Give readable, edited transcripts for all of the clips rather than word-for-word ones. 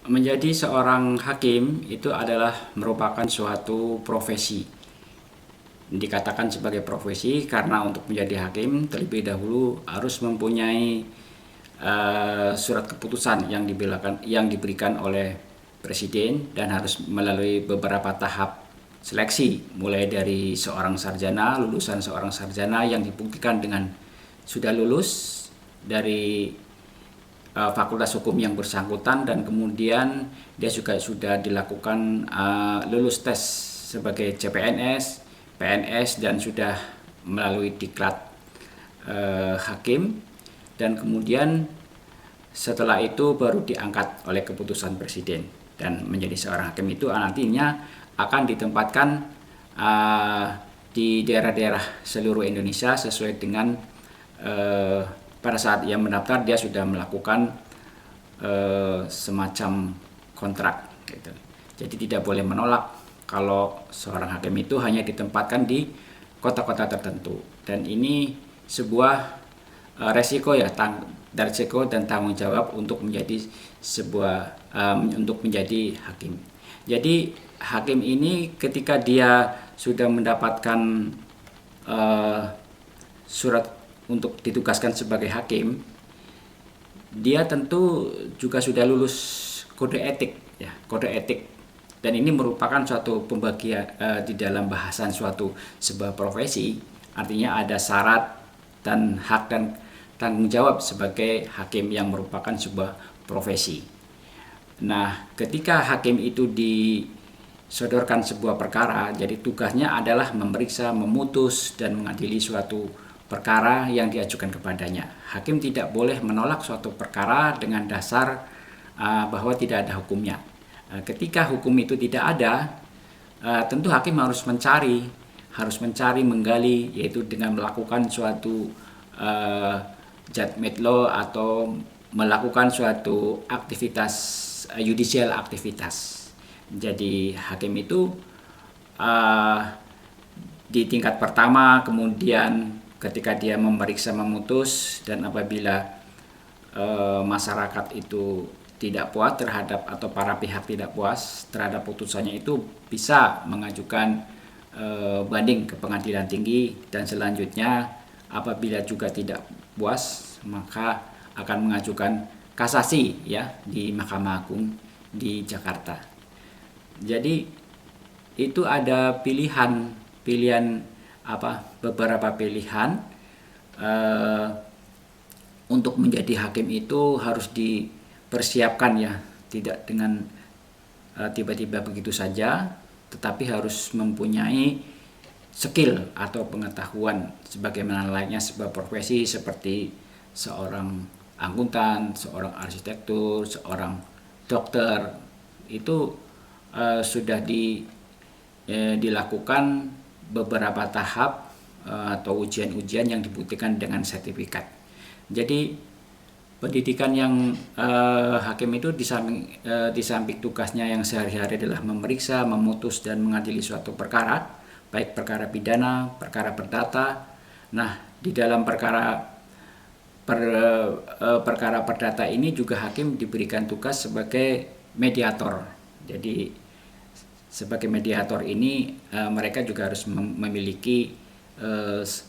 Menjadi seorang hakim itu adalah merupakan suatu profesi. Dikatakan sebagai profesi karena untuk menjadi hakim terlebih dahulu harus mempunyai surat keputusan yang diberikan oleh presiden dan harus melalui beberapa tahap seleksi, mulai dari lulusan seorang sarjana yang dibuktikan dengan sudah lulus dari fakultas hukum yang bersangkutan, dan kemudian dia juga sudah dilakukan lulus tes sebagai CPNS, PNS, dan sudah melalui diklat hakim, dan kemudian setelah itu baru diangkat oleh keputusan presiden dan menjadi seorang hakim. Itu nantinya akan ditempatkan di daerah-daerah seluruh Indonesia sesuai dengan pada saat ia mendaftar dia sudah melakukan semacam kontrak gitu. Jadi tidak boleh menolak kalau seorang hakim itu hanya ditempatkan di kota-kota tertentu, dan ini sebuah resiko resiko dan tanggung jawab untuk menjadi untuk menjadi hakim. Jadi hakim ini ketika dia sudah mendapatkan surat untuk ditugaskan sebagai hakim, dia tentu juga sudah lulus kode etik, ya, kode etik. Dan ini merupakan suatu pembagian di dalam bahasan sebuah profesi, artinya ada syarat dan hak dan tanggung jawab sebagai hakim yang merupakan sebuah profesi. Nah, ketika hakim itu disodorkan sebuah perkara, jadi tugasnya adalah memeriksa, memutus, dan mengadili suatu perkara yang diajukan kepadanya. Hakim tidak boleh menolak suatu perkara dengan dasar bahwa tidak ada hukumnya. Ketika hukum itu tidak ada, tentu hakim harus mencari, menggali, yaitu dengan melakukan suatu judgment law atau melakukan suatu aktivitas judicial aktivitas. Jadi hakim itu di tingkat pertama, kemudian ketika dia memeriksa, memutus, dan apabila masyarakat itu tidak puas terhadap, atau para pihak tidak puas terhadap putusannya, itu bisa mengajukan banding ke pengadilan tinggi, dan selanjutnya apabila juga tidak puas maka akan mengajukan kasasi, ya, di Mahkamah Agung di Jakarta. Jadi itu ada beberapa pilihan untuk menjadi hakim. Itu harus dipersiapkan, ya, tidak dengan tiba-tiba begitu saja, tetapi harus mempunyai skill atau pengetahuan sebagaimana layaknya sebuah profesi, seperti seorang akuntan, seorang arsitektur, seorang dokter. Itu sudah dilakukan beberapa tahap atau ujian-ujian yang dibuktikan dengan sertifikat. Jadi pendidikan yang hakim itu di samping tugasnya yang sehari-hari adalah memeriksa, memutus, dan mengadili suatu perkara, baik perkara pidana, perkara perdata. Nah, di dalam perkara perdata ini juga hakim diberikan tugas sebagai mediator. Jadi sebagai mediator ini mereka juga harus memiliki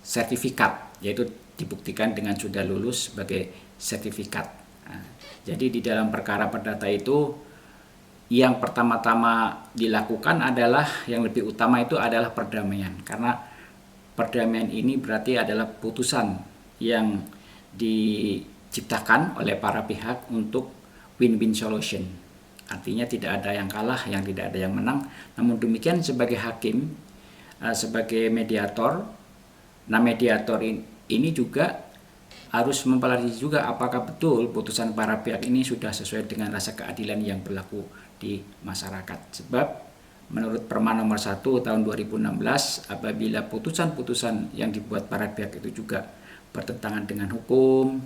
sertifikat, yaitu dibuktikan dengan sudah lulus sebagai sertifikat. Nah, jadi di dalam perkara perdata itu yang pertama-tama dilakukan adalah, yang lebih utama itu adalah perdamaian, karena perdamaian ini berarti adalah putusan yang diciptakan oleh para pihak untuk win-win solution. Artinya tidak ada yang kalah, yang tidak ada yang menang. Namun demikian sebagai hakim, sebagai mediator, nah mediator ini juga harus mempelajari juga apakah betul putusan para pihak ini sudah sesuai dengan rasa keadilan yang berlaku di masyarakat. Sebab menurut Perma nomor 1 tahun 2016, apabila putusan-putusan yang dibuat para pihak itu juga bertentangan dengan hukum,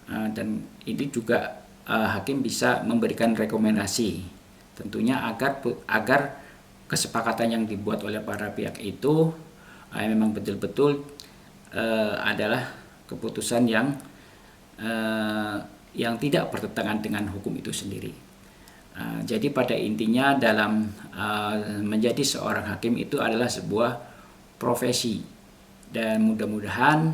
dan ini juga hakim bisa memberikan rekomendasi tentunya agar kesepakatan yang dibuat oleh para pihak itu memang betul-betul adalah keputusan yang tidak bertentangan dengan hukum itu sendiri. Jadi pada intinya dalam menjadi seorang hakim itu adalah sebuah profesi, dan mudah-mudahan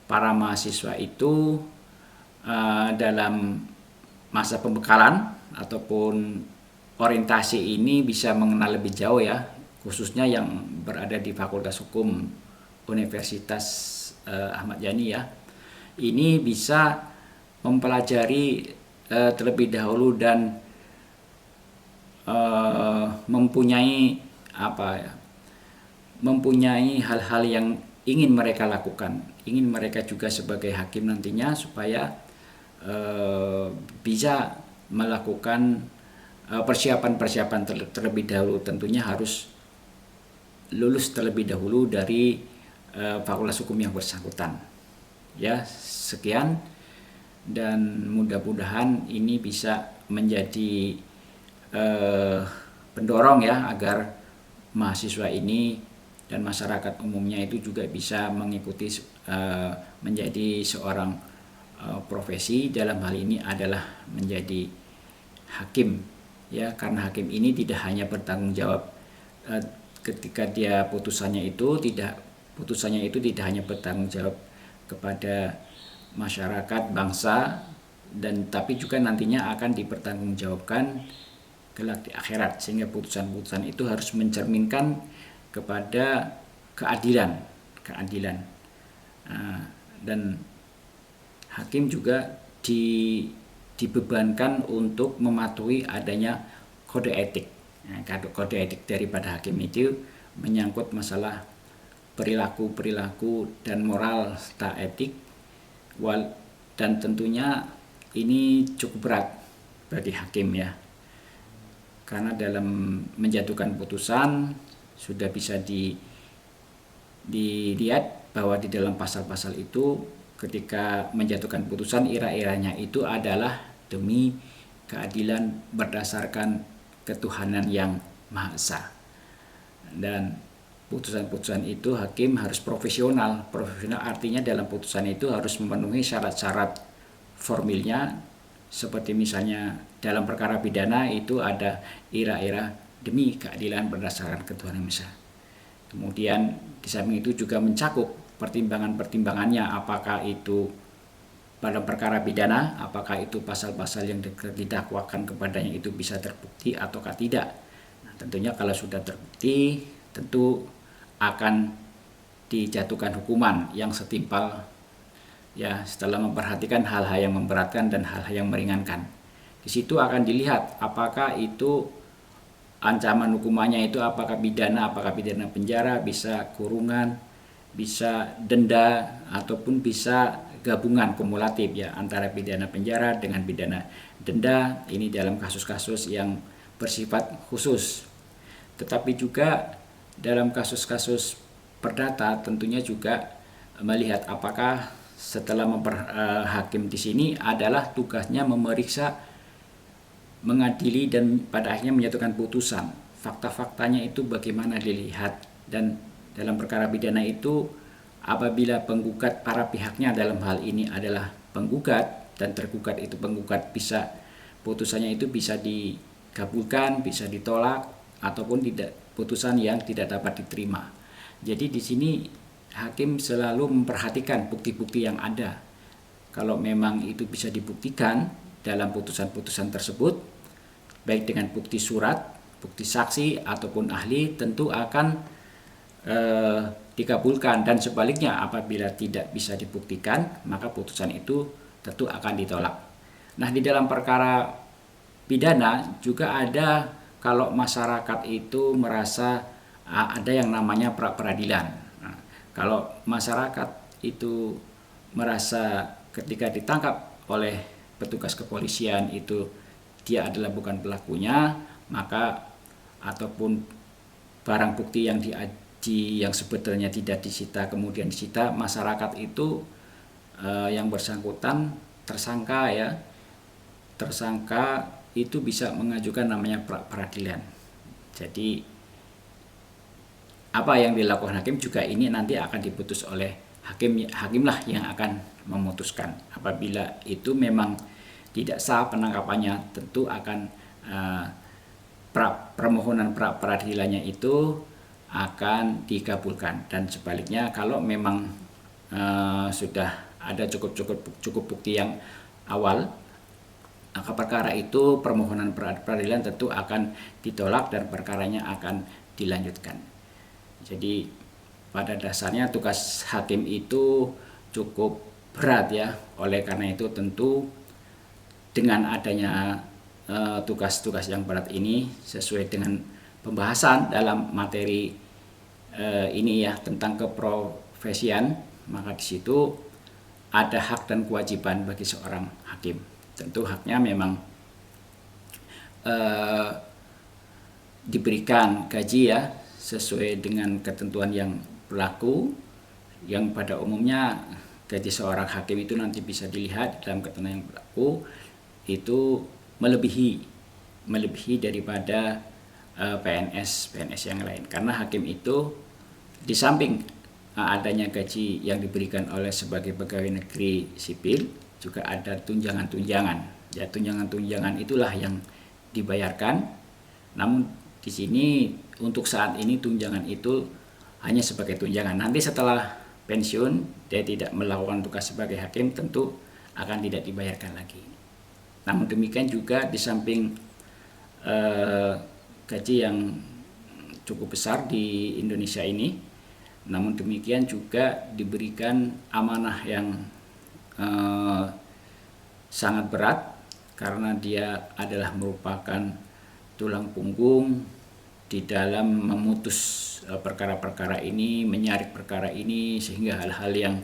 para mahasiswa itu dalam masa pembekalan ataupun orientasi ini bisa mengenal lebih jauh ya, khususnya yang berada di Fakultas Hukum Universitas Ahmad Yani ya. Ini bisa mempelajari terlebih dahulu dan mempunyai mempunyai hal-hal yang ingin mereka lakukan, ingin mereka juga sebagai hakim nantinya supaya bisa melakukan persiapan-persiapan terlebih dahulu. Tentunya harus lulus terlebih dahulu dari fakultas hukum yang bersangkutan. Ya, sekian, dan mudah-mudahan ini bisa menjadi pendorong ya agar mahasiswa ini dan masyarakat umumnya itu juga bisa mengikuti menjadi seorang profesi, dalam hal ini adalah menjadi hakim ya, karena hakim ini tidak hanya bertanggung jawab ketika dia putusannya itu tidak hanya bertanggung jawab kepada masyarakat bangsa, dan tapi juga nantinya akan dipertanggungjawabkan kelak di akhirat, sehingga putusan-putusan itu harus mencerminkan kepada keadilan. Dan hakim juga dibebankan untuk mematuhi adanya kode etik. Kode etik daripada hakim itu menyangkut masalah perilaku dan moral serta etik, dan tentunya ini cukup berat bagi hakim ya, karena dalam menjatuhkan putusan sudah bisa dilihat bahwa di dalam pasal-pasal itu ketika menjatuhkan putusan ira-iranya itu adalah demi keadilan berdasarkan ketuhanan yang Maha Esa. Dan putusan-putusan itu hakim harus profesional. Profesional artinya dalam putusan itu harus memenuhi syarat-syarat formilnya, seperti misalnya dalam perkara pidana itu ada ira-ira demi keadilan berdasarkan ketuhanan Maha Esa. Kemudian di samping itu juga mencakup pertimbangan-pertimbangannya, apakah itu pada perkara pidana, apakah itu pasal-pasal yang didakwakan kepadanya itu bisa terbukti ataukah tidak. Nah, tentunya kalau sudah terbukti, tentu akan dijatuhkan hukuman yang setimpal ya, setelah memperhatikan hal-hal yang memberatkan dan hal-hal yang meringankan. Di situ akan dilihat apakah itu ancaman hukumannya itu apakah pidana penjara, bisa kurungan, bisa denda, ataupun bisa gabungan kumulatif ya antara pidana penjara dengan pidana denda. Ini dalam kasus-kasus yang bersifat khusus. Tetapi juga dalam kasus-kasus perdata tentunya juga melihat apakah setelah hakim di sini adalah tugasnya memeriksa, mengadili, dan pada akhirnya menjatuhkan putusan. Fakta-faktanya itu bagaimana dilihat, dan dalam perkara pidana itu apabila penggugat para pihaknya dalam hal ini adalah penggugat dan tergugat itu penggugat, bisa putusannya itu bisa dikabulkan, bisa ditolak, ataupun tidak, putusan yang tidak dapat diterima. Jadi di sini hakim selalu memperhatikan bukti-bukti yang ada. Kalau memang itu bisa dibuktikan dalam putusan-putusan tersebut, baik dengan bukti surat, bukti saksi ataupun ahli, tentu akan dikabulkan, dan sebaliknya apabila tidak bisa dibuktikan maka putusan itu tentu akan ditolak. Nah, di dalam perkara pidana juga ada, kalau masyarakat itu merasa ada yang namanya pra peradilan. Nah, kalau masyarakat itu merasa ketika ditangkap oleh petugas kepolisian itu dia adalah bukan pelakunya, maka ataupun barang bukti yang yang sebetulnya tidak disita kemudian disita, masyarakat itu yang bersangkutan tersangka itu bisa mengajukan namanya pra peradilan. Jadi apa yang dilakukan hakim juga ini nanti akan diputus oleh hakimlah yang akan memutuskan. Apabila itu memang tidak sah penangkapannya, tentu akan permohonan pra peradilannya itu akan dikabulkan. Dan sebaliknya kalau memang sudah ada cukup bukti yang awal, maka perkara itu permohonan peradilan tentu akan ditolak dan perkaranya akan dilanjutkan. Jadi pada dasarnya tugas hakim itu cukup berat ya. Oleh karena itu tentu dengan adanya tugas-tugas yang berat ini sesuai dengan pembahasan dalam materi ini ya tentang keprofesian, maka di situ ada hak dan kewajiban bagi seorang hakim. Tentu haknya memang diberikan gaji ya sesuai dengan ketentuan yang berlaku, yang pada umumnya gaji seorang hakim itu nanti bisa dilihat dalam ketentuan yang berlaku itu melebihi daripada PNS yang lain, karena hakim itu di samping adanya gaji yang diberikan oleh sebagai pegawai negeri sipil, juga ada tunjangan-tunjangan. Ya, tunjangan-tunjangan itulah yang dibayarkan. Namun di sini untuk saat ini tunjangan itu hanya sebagai tunjangan. Nanti setelah pensiun dia tidak melakukan tugas sebagai hakim, tentu akan tidak dibayarkan lagi. Namun demikian juga di samping gaji yang cukup besar di Indonesia ini, namun demikian juga diberikan amanah yang sangat berat, karena dia adalah merupakan tulang punggung di dalam memutus perkara-perkara ini, menyaring perkara ini, sehingga hal-hal yang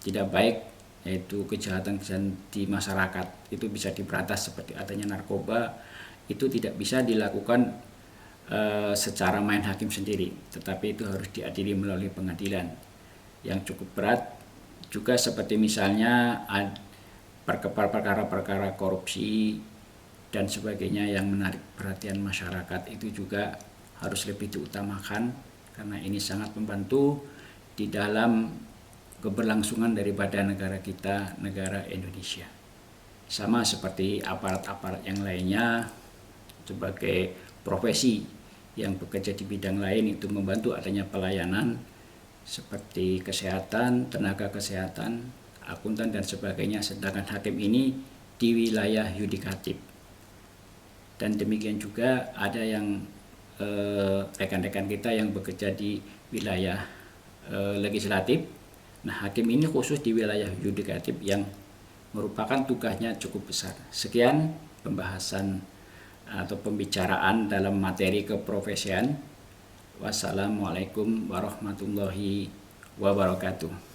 tidak baik, yaitu kejahatan-kejahatan di masyarakat itu bisa diberantas, seperti adanya narkoba, itu tidak bisa dilakukan secara main hakim sendiri, tetapi itu harus diadili melalui pengadilan yang cukup berat. Juga seperti misalnya perkara-perkara korupsi dan sebagainya yang menarik perhatian masyarakat, itu juga harus lebih diutamakan, karena ini sangat membantu di dalam keberlangsungan daripada negara kita, negara Indonesia. Sama seperti aparat-aparat yang lainnya sebagai profesi yang bekerja di bidang lain, itu membantu adanya pelayanan seperti kesehatan, tenaga kesehatan, akuntan dan sebagainya. Sedangkan hakim ini di wilayah yudikatif. Dan demikian juga ada yang rekan-rekan kita yang bekerja di wilayah legislatif. Nah, hakim ini khusus di wilayah yudikatif yang merupakan tugasnya cukup besar. Sekian pembahasan atau pembicaraan dalam materi keprofesian. Wassalamualaikum warahmatullahi wabarakatuh.